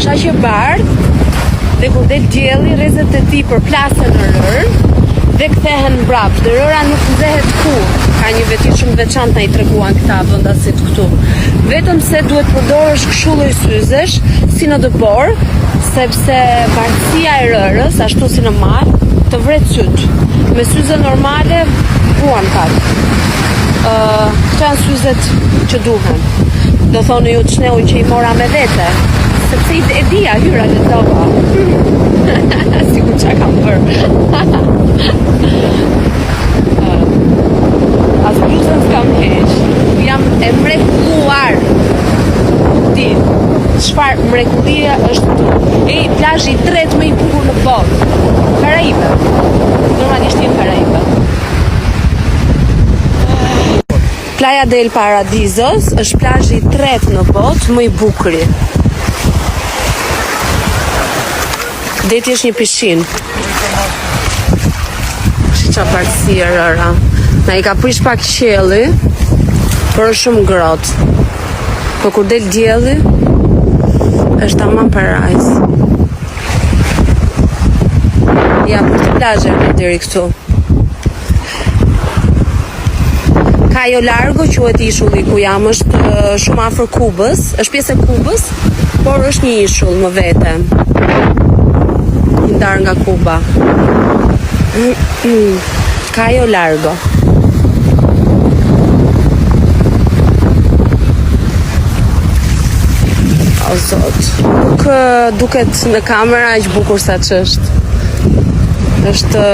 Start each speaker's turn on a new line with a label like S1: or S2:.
S1: është aq e bardhë dhe kur del dielli rrezet e tij përplasen në rër dhe kthehen mbrapa. Dhe rëra nuk nxehet kurrë. Ka një veti shumë veçantë, na i treguan këta vendasit këtu. Vetëm se duhet përdorësh kështu lloj syzesh si në dëbor, sepse bardhësia e rërës, ashtu si në mal, të vret syt. Me syze normale buan pak. Këto janë syzet që duhen. Do thonë ju çneun që i mora me vete, sepse e dija hyra në tova. Sigur çka kam bërë. As bluzën s'kam heq. Jam e mrekulluar. Di, çfarë mrekullia është këtu. Plazhi i tretë më i bukur në botë. Karaibe. Normalisht në Karaibe. Playa del Paradisos është plazhi i tretë në botë më i bukuri. Deti është një pishinë. Qa parësi e rëra. Na i ka prish pak qielli, por është shumë ngrohtë. Po kur del dielli, është tamam parajs. Ja, për të plazhe deri këtu. Cayo Largo quhet ishulli ku jam, është shumë afër Kubës, është pjesë e Kubës, por është një ishull më vete. I ndar nga Kuba. Cayo Largo. O zot, nuk duket në kamera aq bukur sa ç'është. Është